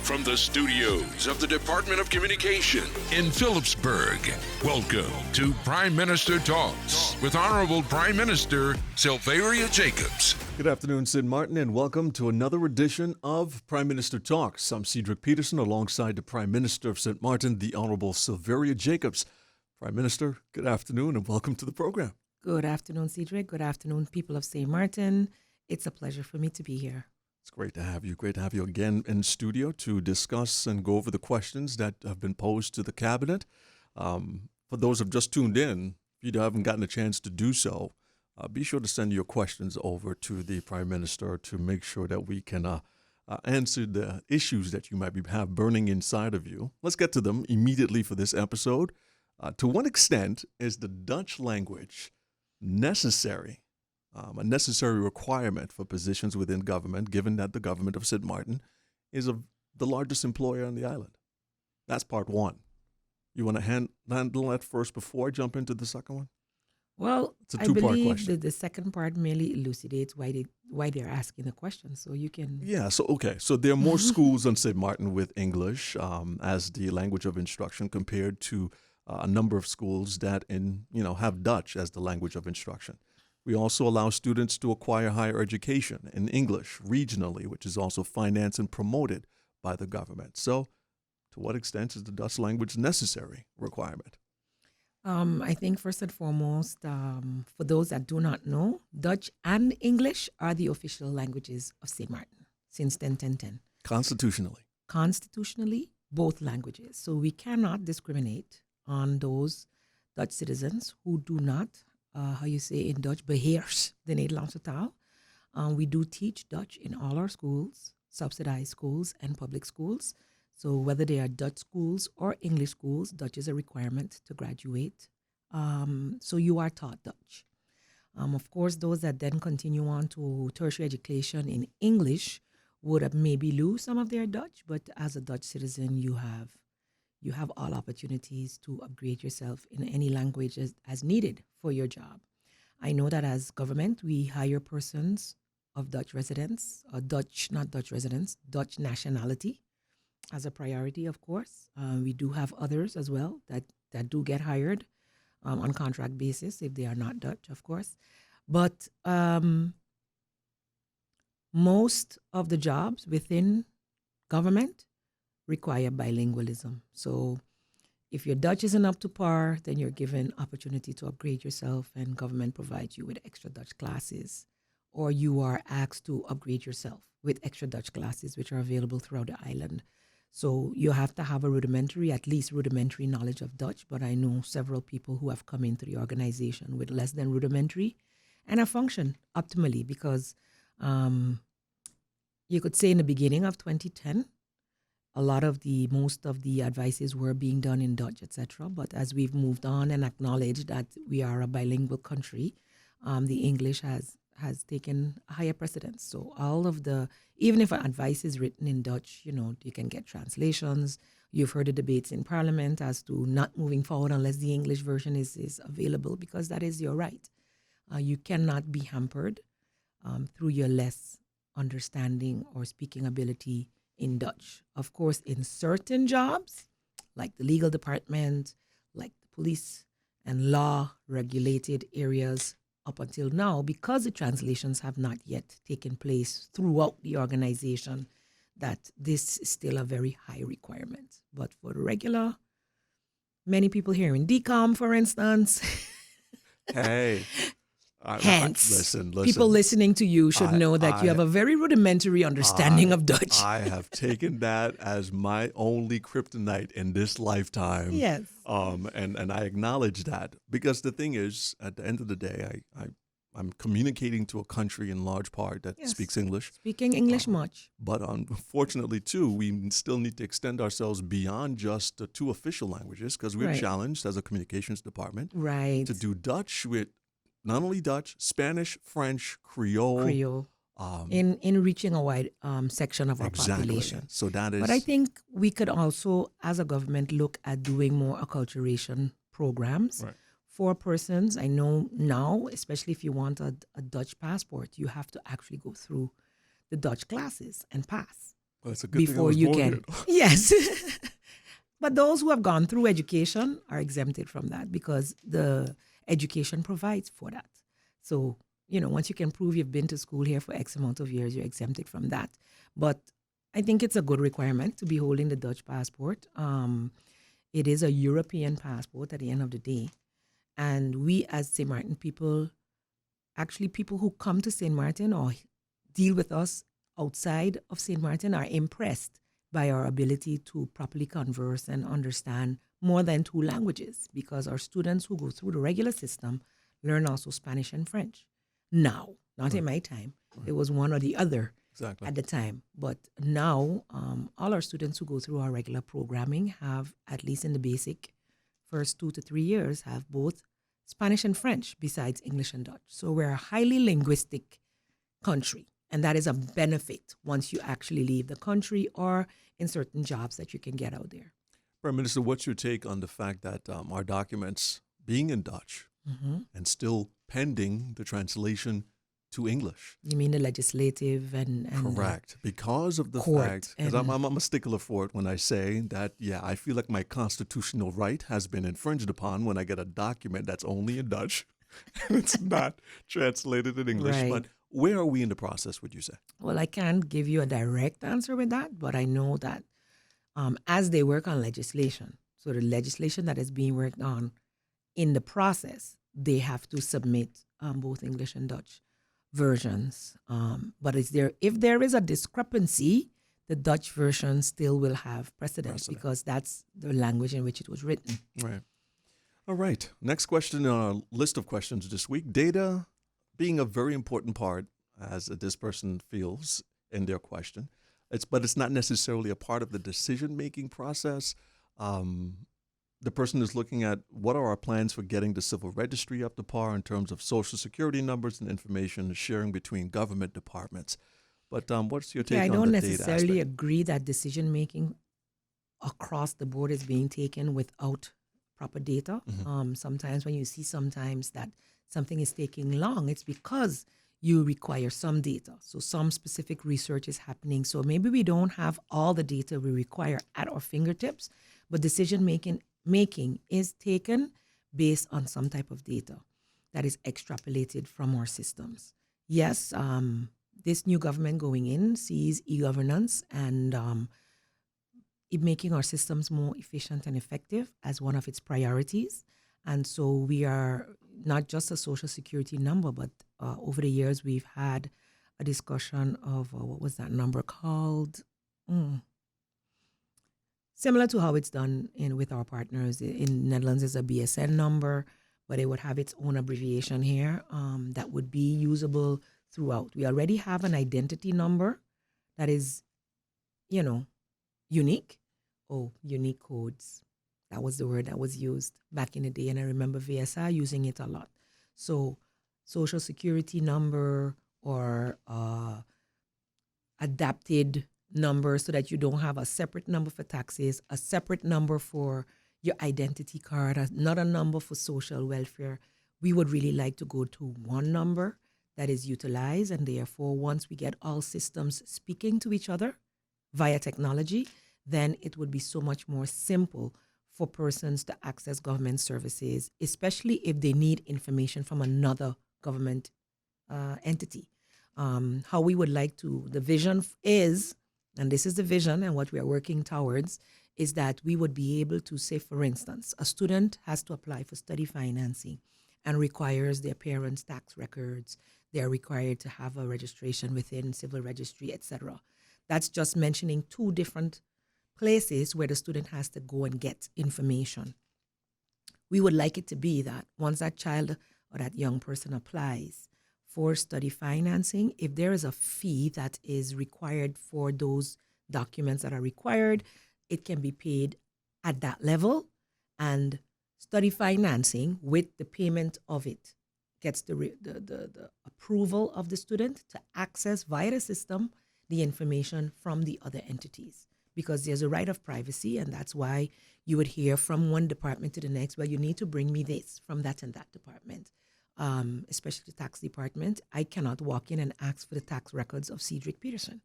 From the studios of the Department of Communication in Phillipsburg, welcome to Prime Minister Talks with Honorable Prime Minister Sylvaria Jacobs. Good afternoon, St. Martin, and welcome to another edition of Prime Minister Talks. I'm Cedric Peterson alongside the Prime Minister of St. Martin, the Honorable Sylvaria Jacobs. Prime Minister, good afternoon and welcome to the program. Good afternoon, Cedric. Good afternoon, people of St. Martin. It's a pleasure for me to be here. It's great to have you. Great to have you again in studio to discuss and go over the questions that have been posed to the Cabinet. For those who have just tuned in, if you haven't gotten a chance to do so, be sure to send your questions over to the Prime Minister to make sure that we can answer the issues that you might have burning inside of you. Let's get to them immediately for this episode. To what extent is the Dutch language necessary? A necessary requirement for positions within government, given that the government of St. Martin is the largest employer on the island. That's part one. You want to handle that first before I jump into the second one? Well, it's a I two-part believe question. that the second part merely elucidates why they're asking the question, so you can... Yeah, so there are more schools on St. Martin with English as the language of instruction compared to a number of schools that have Dutch as the language of instruction. We also allow students to acquire higher education in English regionally, which is also financed and promoted by the government. So, to what extent is the Dutch language necessary requirement? I think first and foremost, for those that do not know, Dutch and English are the official languages of St. Martin since 10-10-10. Constitutionally? Constitutionally, both languages. So we cannot discriminate on those Dutch citizens who do not how you say in Dutch, beheers de Nederlandse taal. We do teach Dutch in all our schools, subsidized schools and public schools. So whether they are Dutch schools or English schools, Dutch is a requirement to graduate. So you are taught Dutch. Of course, those that then continue on to tertiary education in English would have maybe lose some of their Dutch, but as a Dutch citizen, you have all opportunities to upgrade yourself in any language as needed for your job. I know that as government, we hire persons of Dutch residents, Dutch nationality as a priority, of course. We do have others as well that do get hired on contract basis if they are not Dutch, of course. But most of the jobs within government require bilingualism. So if your Dutch isn't up to par, then you're given opportunity to upgrade yourself and government provides you with extra Dutch classes, or you are asked to upgrade yourself with extra Dutch classes which are available throughout the island. So you have to have at least rudimentary knowledge of Dutch, but I know several people who have come into the organization with less than rudimentary and have functioned optimally because you could say in the beginning of 2010, most of the advices were being done in Dutch, etc. But as we've moved on and acknowledged that we are a bilingual country, the English has taken a higher precedence. So even if an advice is written in Dutch, you can get translations. You've heard the debates in Parliament as to not moving forward unless the English version is available because that is your right. You cannot be hampered through your less understanding or speaking ability in Dutch. Of course, in certain jobs, like the legal department, like the police and law regulated areas up until now, because the translations have not yet taken place throughout the organization, that this is still a very high requirement. But for the regular, many people here in DCOM, for instance, hey. Listen. People Listen. Listening to you should know that you have a very rudimentary understanding of Dutch. I have taken that as my only kryptonite in this lifetime. Yes. And I acknowledge that because the thing is, at the end of the day, I'm communicating to a country in large part that speaks English. Speaking English much. But unfortunately, too, we still need to extend ourselves beyond just the two official languages because we're challenged as a communications department to do Dutch with not only Dutch, Spanish, French, Creole. In reaching a wide section of our population. So that is. But I think we could also, as a government, look at doing more acculturation programs for persons. I know now, especially if you want a Dutch passport, you have to actually go through the Dutch classes and pass. Well, it's a good thing I before was you born can. here. Yes. But those who have gone through education are exempted from that because the education provides for that. So, once you can prove you've been to school here for X amount of years, you're exempted from that. But I think it's a good requirement to be holding the Dutch passport. It is a European passport at the end of the day. And we as St. Martin people, actually people who come to St. Martin or deal with us outside of St. Martin are impressed by our ability to properly converse and understand more than two languages because our students who go through the regular system learn also Spanish and French. Now, not in my time. It was one or the other Exactly. at the time. But now, all our students who go through our regular programming have, at least in the basic first 2 to 3 years, have both Spanish and French besides English and Dutch. So we're a highly linguistic country. And that is a benefit once you actually leave the country or in certain jobs that you can get out there. Prime Minister, what's your take on the fact that our documents being in Dutch and still pending the translation to English? You mean the legislative and Correct. Because of the court fact, because I'm a stickler for it when I say that, I feel like my constitutional right has been infringed upon when I get a document that's only in Dutch and it's not translated in English. Right. But where are we in the process, would you say? Well, I can't give you a direct answer with that, but I know that as they work on legislation, so the legislation that is being worked on in the process, they have to submit both English and Dutch versions. But if there is a discrepancy, the Dutch version still will have precedence because that's the language in which it was written. Right. All right. Next question on our list of questions this week. Data being a very important part, as this person feels in their question. But it's not necessarily a part of the decision-making process. The person is looking at what are our plans for getting the civil registry up to par in terms of social security numbers and information sharing between government departments. But what's your take on the data aspect? I don't necessarily agree that decision-making across the board is being taken without proper data. Sometimes when you see that something is taking long, it's because you require some data. So some specific research is happening. So maybe we don't have all the data we require at our fingertips, but decision making is taken based on some type of data that is extrapolated from our systems. Yes, this new government going in sees e-governance and it making our systems more efficient and effective as one of its priorities. And so we are not just a social security number, but over the years we've had a discussion of what was that number called? Similar to how it's done with our partners in Netherlands is a BSN number, but it would have its own abbreviation here that would be usable throughout. We already have an identity number that is, unique. Oh, unique codes. That was the word that was used back in the day, and I remember VSI using it a lot. So social security number or adapted number so that you don't have a separate number for taxes, a separate number for your identity card, another number for social welfare. We would really like to go to one number that is utilized, and therefore once we get all systems speaking to each other via technology, then it would be so much more simple for persons to access government services, especially if they need information from another government entity. How we would like to, the vision is, and this is the vision and what we are working towards, is that we would be able to say, for instance, a student has to apply for study financing and requires their parents' tax records. They are required to have a registration within civil registry, etc. That's just mentioning two different places where the student has to go and get information. We would like it to be that once that child or that young person applies for study financing, if there is a fee that is required for those documents that are required, it can be paid at that level, and study financing with the payment of it gets the approval of the student to access via the system the information from the other entities. Because there's a right of privacy, and that's why you would hear from one department to the next, well, you need to bring me this from that and that department, especially the tax department. I cannot walk in and ask for the tax records of Cedric Peterson.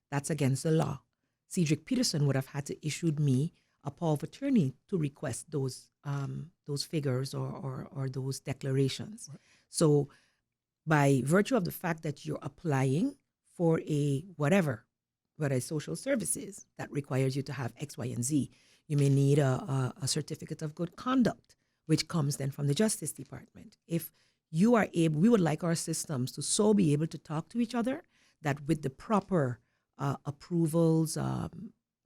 That's against the law. Cedric Peterson would have had to issued me a power of attorney to request those figures or those declarations. Right. So by virtue of the fact that you're applying for a whether it's social services that requires you to have X, Y, and Z, you may need a certificate of good conduct, which comes then from the Justice Department. If you are able, we would like our systems to so be able to talk to each other that with the proper approvals,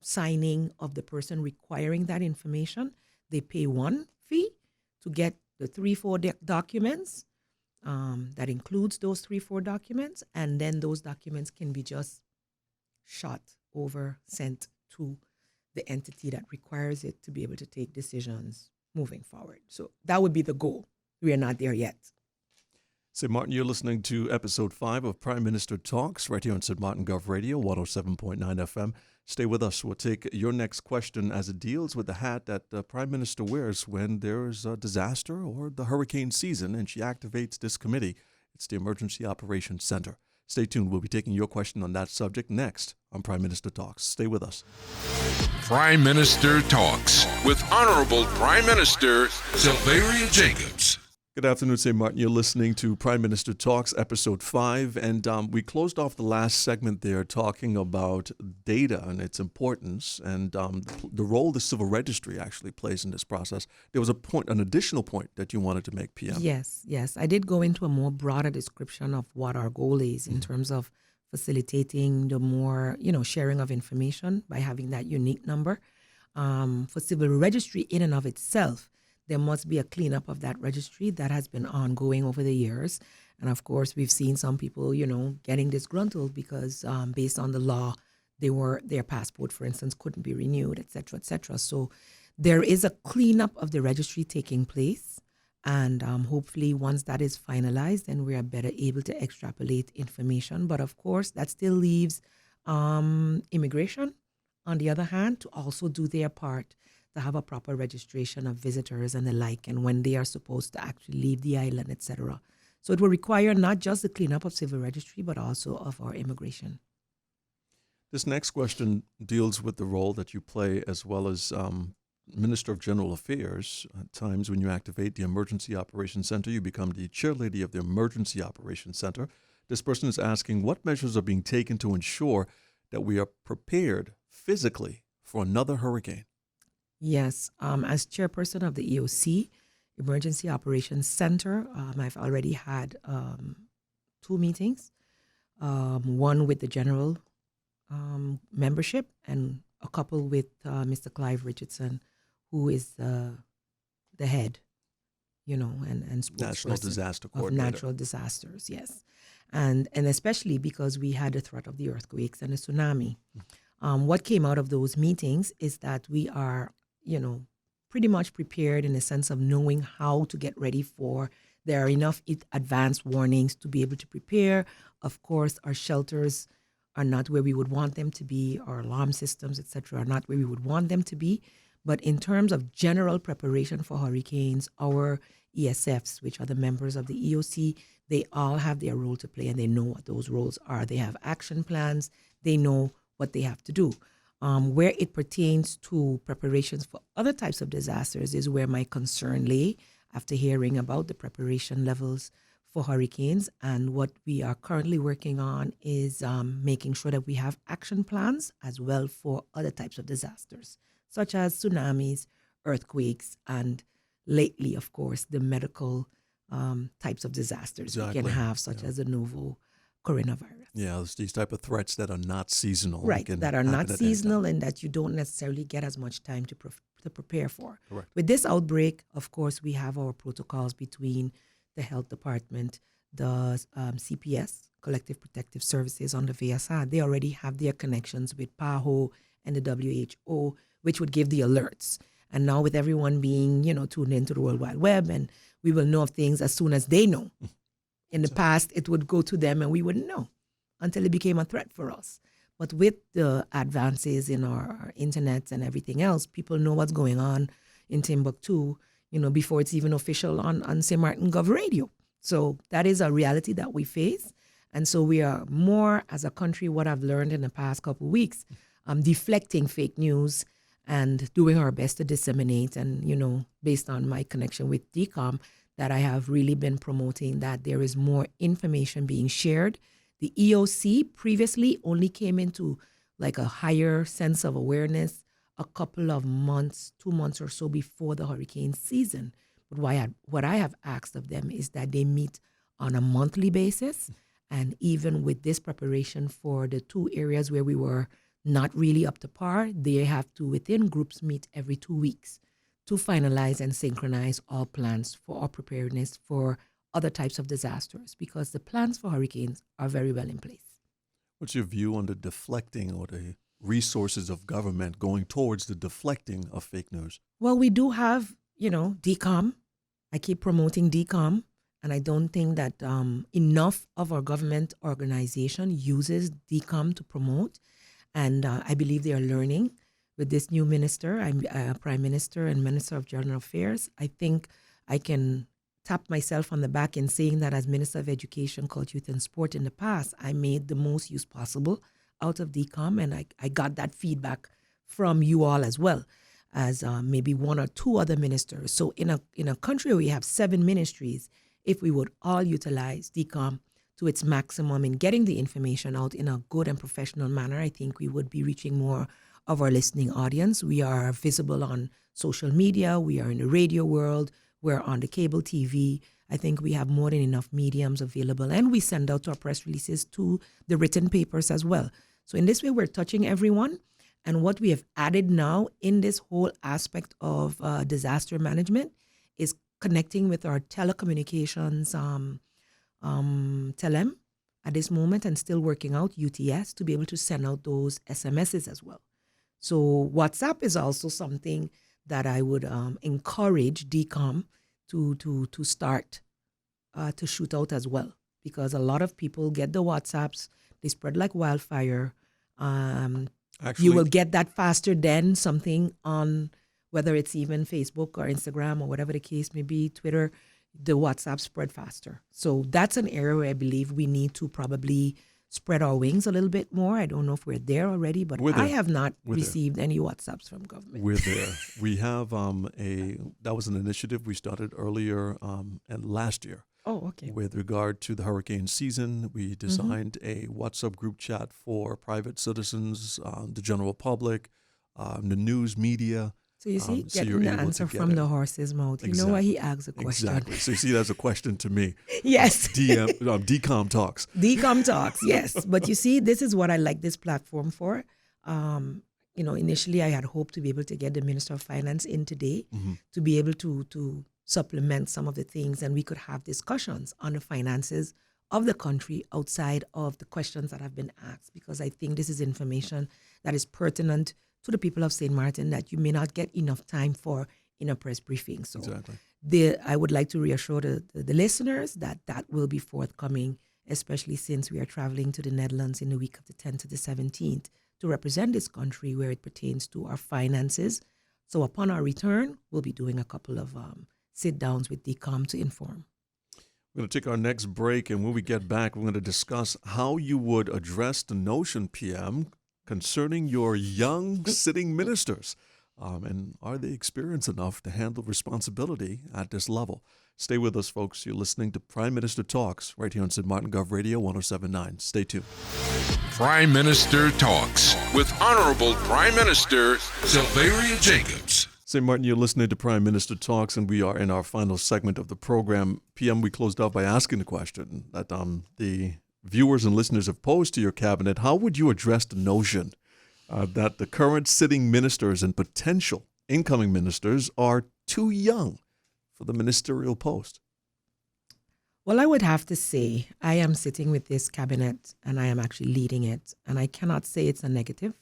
signing of the person requiring that information, they pay one fee to get the 3-4 documents that includes those 3-4 documents, and then those documents can be just shot over, sent to the entity that requires it to be able to take decisions moving forward. So that would be the goal. We are not there yet. St. Martin, you're listening to episode 5 of Prime Minister Talks right here on St. Martin Gov Radio, 107.9 FM. Stay with us. We'll take your next question as it deals with the hat that the Prime Minister wears when there's a disaster or the hurricane season, and she activates this committee. It's the Emergency Operations Center. Stay tuned. We'll be taking your question on that subject next on Prime Minister Talks. Stay with us. Prime Minister Talks with Honorable Prime Minister Sylveria Jacobs. Good afternoon, St. Martin. You're listening to Prime Minister Talks, episode 5, and we closed off the last segment there talking about data and its importance and the role the civil registry actually plays in this process. There was an additional point that you wanted to make, PM. Yes. I did go into a more broader description of what our goal is in terms of facilitating the more, sharing of information by having that unique number. For civil registry in and of itself, there must be a cleanup of that registry that has been ongoing over the years. And of course, we've seen some people, getting disgruntled because based on the law, their passport, for instance, couldn't be renewed, et cetera, et cetera. So there is a cleanup of the registry taking place. And hopefully once that is finalized, then we are better able to extrapolate information. But of course, that still leaves immigration, on the other hand, to also do their part to have a proper registration of visitors and the like, and when they are supposed to actually leave the island, etc. So it will require not just the cleanup of civil registry, but also of our immigration. This next question deals with the role that you play as well as Minister of General Affairs. At times when you activate the Emergency Operations Center, you become the chairlady of the Emergency Operations Center. This person is asking what measures are being taken to ensure that we are prepared physically for another hurricane. Yes, as chairperson of the EOC, Emergency Operations Center, I've already had 2 meetings, one with the general membership and a couple with Mr. Clive Richardson, who is the head, and National Disaster Coordinator. Of natural disasters, yes. And especially because we had the threat of the earthquakes and the tsunami. What came out of those meetings is that we are pretty much prepared in the sense of knowing how to get ready for. There are enough advanced warnings to be able to prepare. Of course, our shelters are not where we would want them to be. Our alarm systems, et cetera, are not where we would want them to be. But in terms of general preparation for hurricanes, our ESFs, which are the members of the EOC, they all have their role to play and they know what those roles are. They have action plans. They know what they have to do. Where it pertains to preparations for other types of disasters is where my concern lay after hearing about the preparation levels for hurricanes. And what we are currently working on is making sure that we have action plans as well for other types of disasters, such as tsunamis, earthquakes, and lately, of course, the medical types of disasters we can have, such as the novel coronavirus. Yeah, there's these type of threats that are not seasonal. Right, that are not seasonal and that you don't necessarily get as much time to prepare for. Correct. With this outbreak, of course, we have our protocols between the health department, the CPS, Collective Protective Services under VSA. They already have their connections with PAHO and the WHO, which would give the alerts. And now with everyone being, tuned into the World Wide Web, and we will know of things as soon as they know. In the past, it would go to them and we wouldn't know until it became a threat for us. But with the advances in our internet and everything else, people know what's going on in Timbuktu, before it's even official on St. Martin Gov Radio. So that is a reality that we face. And so we are more, as a country, what I've learned in the past couple of weeks, deflecting fake news and doing our best to disseminate. And, based on my connection with DCOM, that I have really been promoting that there is more information being shared. The EOC previously only came into like a higher sense of awareness a couple of months, 2 months or so before the hurricane season. But what I have asked of them is that they meet on a monthly basis. And even with this preparation for the 2 areas where we were not really up to par, they have to, within groups, meet every 2 weeks to finalize and synchronize all plans for our preparedness for other types of disasters, because the plans for hurricanes are very well in place. What's your view on the deflecting or the resources of government going towards the deflecting of fake news? Well, we do have, DCOM. I keep promoting DCOM, and I don't think that enough of our government organization uses DCOM to promote. And I believe they are learning with this new minister, Prime Minister and Minister of General Affairs. I think I can tap myself on the back in saying that as Minister of Education, Culture, Youth and Sport in the past, I made the most use possible out of DCOM, and I got that feedback from you all as well as maybe 1 or 2 other ministers. So in a country where we have 7 ministries, if we would all utilize DCOM to its maximum in getting the information out in a good and professional manner, I think we would be reaching more of our listening audience. We are visible on social media. We are in the radio world. We're on the cable TV. I think we have more than enough mediums available. And we send out our press releases to the written papers as well. So in this way, we're touching everyone. And what we have added now in this whole aspect of disaster management is connecting with our telecommunications telem at this moment, and still working out UTS to be able to send out those SMSs as well. So WhatsApp is also something that I would encourage DCOM to start to shoot out as well, because a lot of people get the WhatsApps, they spread like wildfire. Actually, you will get that faster than something on, whether it's even Facebook or Instagram or whatever the case may be, Twitter. The WhatsApp spread faster. So that's an area where I believe we need to probably spread our wings a little bit more. I don't know if we're there already, but I have not received any WhatsApps from government. We're there. We have that was an initiative we started earlier and last year. Oh, okay. With regard to the hurricane season, we designed a WhatsApp group chat for private citizens, the general public, the news media. So you see, getting the answer from the horse's mouth. Exactly. You know why he asks a question. Exactly. So you see, that's a question to me. Yes. DCOM Talks. DCOM Talks, yes. But you see, this is what I like this platform for. Initially I had hoped to be able to get the Minister of Finance in today to be able to supplement some of the things, and we could have discussions on the finances of the country outside of the questions that have been asked, because I think this is information that is pertinent to the people of St. Martin that you may not get enough time for in a press briefing. So exactly. I would like to reassure the listeners that will be forthcoming, especially since we are traveling to the Netherlands in the week of the 10th to the 17th to represent this country where it pertains to our finances. So upon our return, we'll be doing a couple of sit-downs with DCOM to inform. We're going to take our next break, and when we get back, we're going to discuss how you would address the notion, PM, concerning your young sitting ministers. And are they experienced enough to handle responsibility at this level? Stay with us, folks. You're listening to Prime Minister Talks right here on St. Martin Gov Radio 107.9. Stay tuned. Prime Minister Talks with Honorable Prime Minister Sylveria Jacobs. St. Martin, you're listening to Prime Minister Talks, and we are in our final segment of the program. PM, we closed off by asking the question that the viewers and listeners have posed to your cabinet. How would you address the notion that the current sitting ministers and potential incoming ministers are too young for the ministerial post? Well, I would have to say I am sitting with this cabinet and I am actually leading it, and I cannot say it's a negative.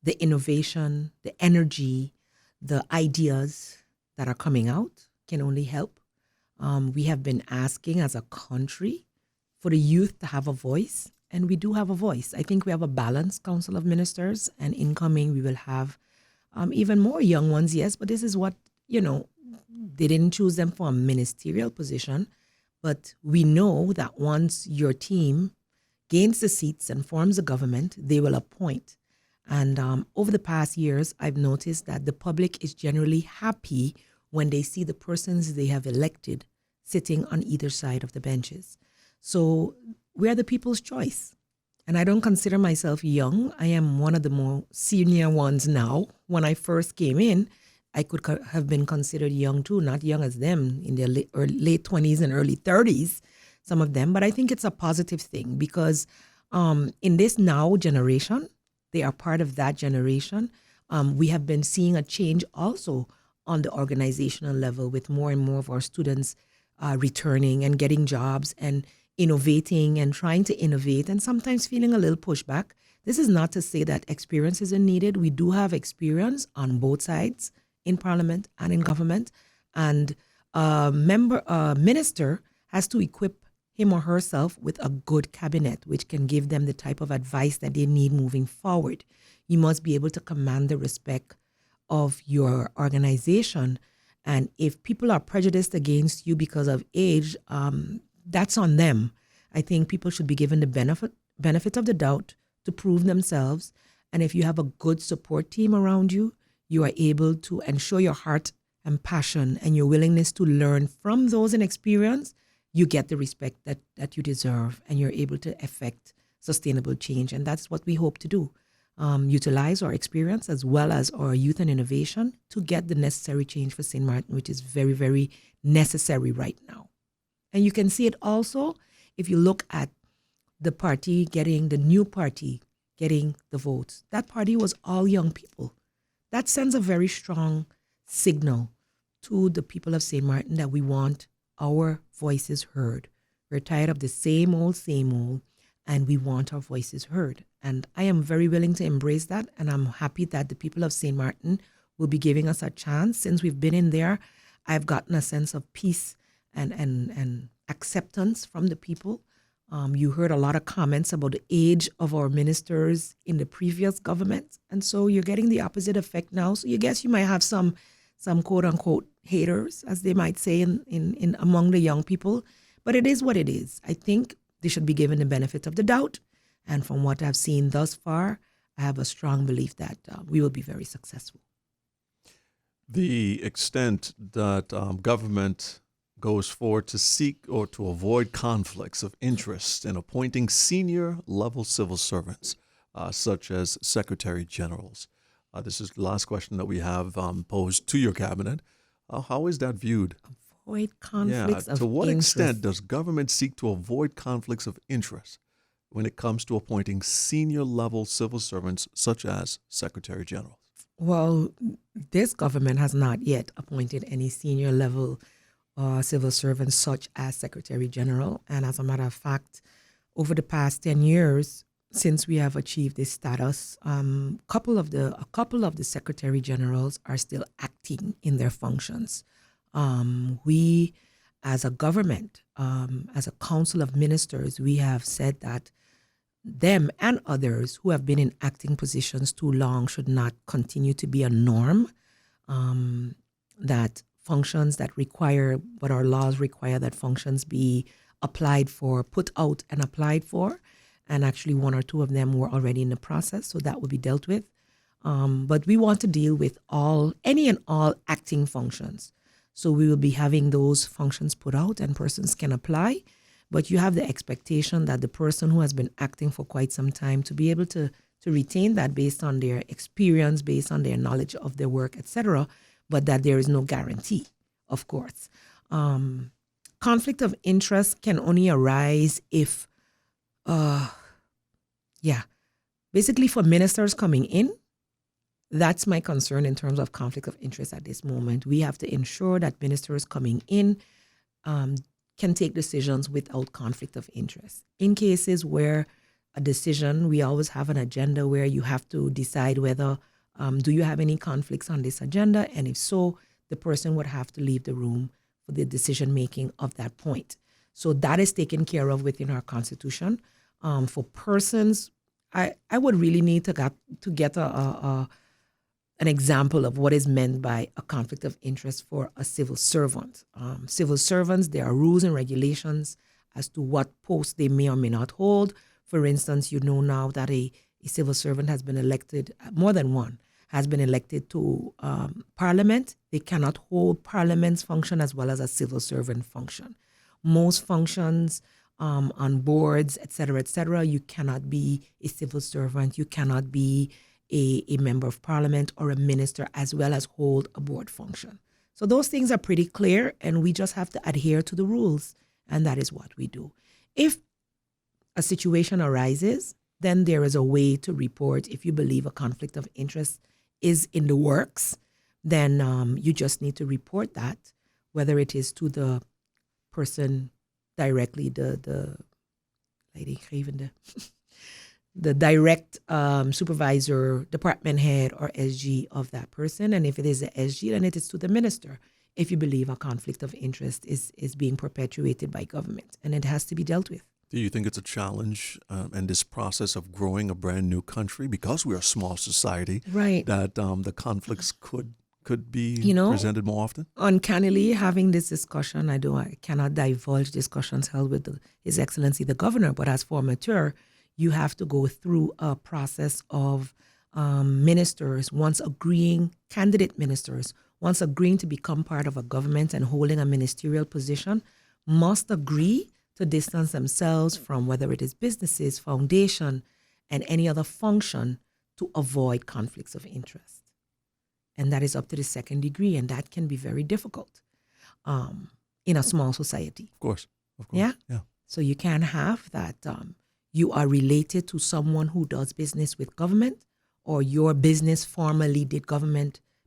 The innovation, the energy, the ideas that are coming out can only help. We have been asking as a country for the youth to have a voice, and we do have a voice. I think we have a balanced Council of Ministers, and incoming we will have even more young ones, yes, but this is what, they didn't choose them for a ministerial position, but we know that once your team gains the seats and forms the government, they will appoint. And over the past years, I've noticed that the public is generally happy when they see the persons they have elected sitting on either side of the benches. So we're the people's choice. And I don't consider myself young. I am one of the more senior ones now. When I first came in, I could have been considered young too, not young as them in their late 20s and early 30s, some of them. But I think it's a positive thing because in this now generation, they are part of that generation. We have been seeing a change also on the organizational level with more and more of our students returning and getting jobs and innovating and trying to innovate and sometimes feeling a little pushback. This is not to say that experience isn't needed. We do have experience on both sides in parliament and in government. And a minister has to equip him or herself with a good cabinet, which can give them the type of advice that they need moving forward. You must be able to command the respect of your organization. And if people are prejudiced against you because of age, that's on them. I think people should be given the benefit of the doubt to prove themselves. And if you have a good support team around you, you are able to ensure your heart and passion and your willingness to learn from those in experience. You get the respect that you deserve and you're able to effect sustainable change. And that's what we hope to do. Utilize our experience as well as our youth and innovation to get the necessary change for St. Martin, which is very, very necessary right now. And you can see it also if you look at the new party getting the votes. That party was all young people. That sends a very strong signal to the people of St. Martin that we want our voices heard. We're tired of the same old, and we want our voices heard. And I am very willing to embrace that, and I'm happy that the people of St. Martin will be giving us a chance. Since we've been in there, I've gotten a sense of peace and acceptance from the people. You heard a lot of comments about the age of our ministers in the previous government, and so you're getting the opposite effect now. So you guess you might have some quote-unquote haters, as they might say in among the young people. But it is what it is. I think they should be given the benefit of the doubt. And from what I've seen thus far, I have a strong belief that we will be very successful. The extent that government goes forward to seek or to avoid conflicts of interest in appointing senior level civil servants, such as secretary generals. This is the last question that we have posed to your cabinet. How is that viewed? Avoid conflicts of interest. To what extent does government seek to avoid conflicts of interest when it comes to appointing senior level civil servants such as secretary generals? Well, this government has not yet appointed any senior level civil servants such as secretary general. And as a matter of fact, over the past 10 years, since we have achieved this status, a couple of the secretary generals are still acting in their functions. We, as a government, as a council of ministers, we have said that them and others who have been in acting positions too long should not continue to be a norm. That functions that require what our laws require, that functions be applied for, put out and applied for. And actually one or two of them were already in the process, so that will be dealt with. But we want to deal with any and all acting functions. So we will be having those functions put out and persons can apply. But you have the expectation that the person who has been acting for quite some time to be able to retain that based on their experience, based on their knowledge of their work, etc., but that there is no guarantee, of course. Conflict of interest can only arise if basically for ministers coming in, that's my concern in terms of conflict of interest at this moment. We have to ensure that ministers coming in can take decisions without conflict of interest. In cases where a decision, we always have an agenda where you have to decide whether, do you have any conflicts on this agenda? And if so, the person would have to leave the room for the decision making of that point. So that is taken care of within our Constitution. For persons, I would really need to get an example of what is meant by a conflict of interest for a civil servant. Civil servants, there are rules and regulations as to what posts they may or may not hold. For instance, you know now that a civil servant has been elected, more than one, has been elected to parliament. They cannot hold parliament's function as well as a civil servant function. Most functions on boards, et cetera, you cannot be a civil servant. You cannot be a member of parliament or a minister as well as hold a board function. So those things are pretty clear, and we just have to adhere to the rules, and that is what we do. If a situation arises, then there is a way to report. If you believe a conflict of interest is in the works, then you just need to report that, whether it is to the person directly, the direct supervisor, department head, or SG of that person. And if it is the SG, then it is to the minister if you believe a conflict of interest is being perpetuated by government, and it has to be dealt with. Do you think it's a challenge in this process of growing a brand new country, because we're a small society, right, that the conflicts could be presented more often? Uncannily, having this discussion, I cannot divulge discussions held with His Excellency the Governor, but as formateur, you have to go through a process of ministers, candidate ministers, once agreeing to become part of a government and holding a ministerial position, must agree to distance themselves from whether it is businesses, foundation, and any other function to avoid conflicts of interest. And that is up to the second degree, and that can be very difficult in a small society. Of course. Yeah? Yeah. So you can have that you are related to someone who does business with government, or your business formerly did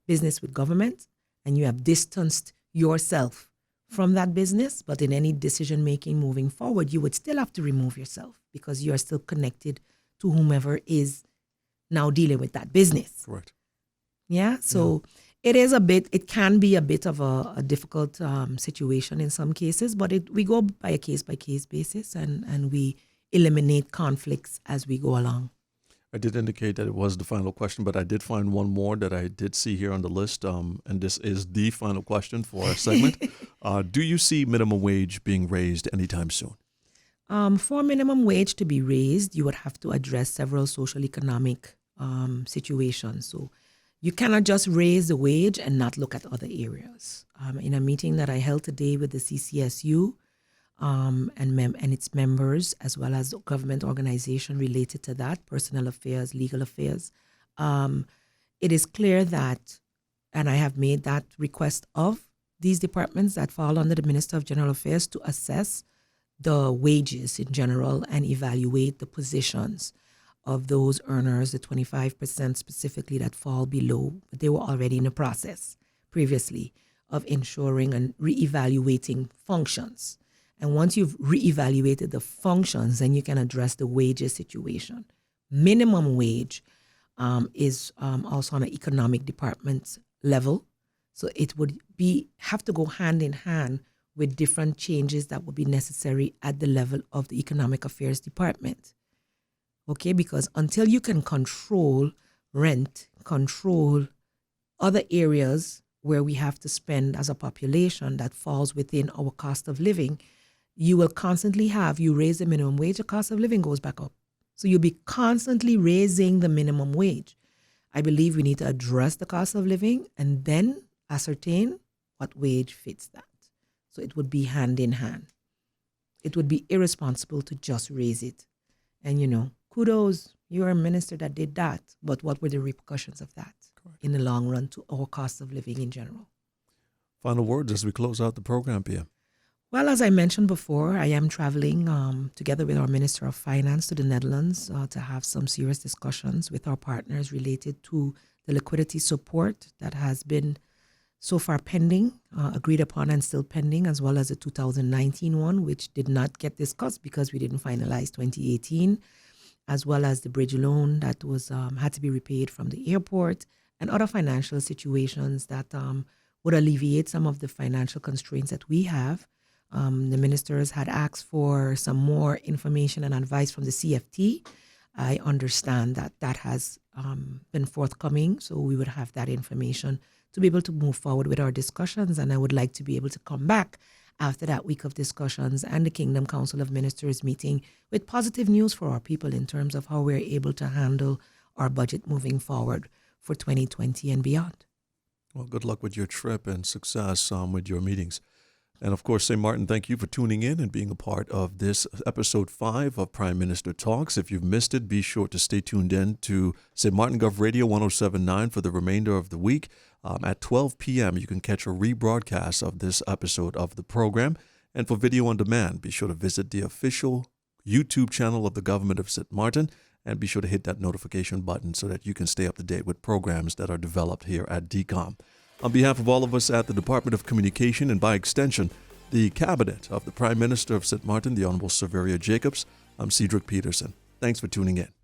business with government, and you have distanced yourself from that business, but in any decision making moving forward, you would still have to remove yourself because you are still connected to whomever is now dealing with that business. Correct. Yeah. So it can be a bit of a difficult situation in some cases, but we go by a case by case basis, and we eliminate conflicts as we go along. I did indicate that it was the final question, but I did find one more that I did see here on the list, and this is the final question for our segment. Do you see minimum wage being raised anytime soon? For minimum wage to be raised, you would have to address several social economic situations. So you cannot just raise the wage and not look at other areas. In a meeting that I held today with the CCSU, and its members, as well as government organization related to that, personnel affairs, legal affairs, it is clear that, and I have made that request of these departments that fall under the Minister of General Affairs to assess the wages in general and evaluate the positions of those earners, the 25% specifically that fall below. They were already in the process previously of ensuring and reevaluating functions. And once you've reevaluated the functions, then you can address the wages situation. Minimum wage is also on an economic department level. So it would have to go hand in hand with different changes that would be necessary at the level of the Economic Affairs Department. Okay, because until you can control rent, control other areas where we have to spend as a population that falls within our cost of living, you will constantly you raise the minimum wage, the cost of living goes back up. So you'll be constantly raising the minimum wage. I believe we need to address the cost of living and then ascertain what wage fits that. So it would be hand in hand. It would be irresponsible to just raise it. And, kudos, you're a minister that did that. But what were the repercussions of that in the long run to our cost of living in general? Final words as we close out the program, Pia. Well, as I mentioned before, I am traveling together with our Minister of Finance to the Netherlands to have some serious discussions with our partners related to the liquidity support that has been so far pending, agreed upon and still pending, as well as the 2019 one, which did not get discussed because we didn't finalize 2018, as well as the bridge loan that was had to be repaid from the airport, and other financial situations that would alleviate some of the financial constraints that we have. The ministers had asked for some more information and advice from the CFT. I understand that has been forthcoming, so we would have that information to be able to move forward with our discussions. And I would like to be able to come back after that week of discussions and the Kingdom Council of Ministers meeting with positive news for our people in terms of how we're able to handle our budget moving forward for 2020 and beyond. Well, good luck with your trip and success with your meetings. And of course, St. Martin, thank you for tuning in and being a part of this episode 5 of Prime Minister Talks. If you've missed it, be sure to stay tuned in to St. Martin Gov Radio 107.9 for the remainder of the week. At 12 p.m., you can catch a rebroadcast of this episode of the program. And for video on demand, be sure to visit the official YouTube channel of the Government of St. Martin and be sure to hit that notification button so that you can stay up to date with programs that are developed here at DCOM. On behalf of all of us at the Department of Communication and by extension, the Cabinet of the Prime Minister of St. Martin, the Honorable Saverio Jacobs, I'm Cedric Peterson. Thanks for tuning in.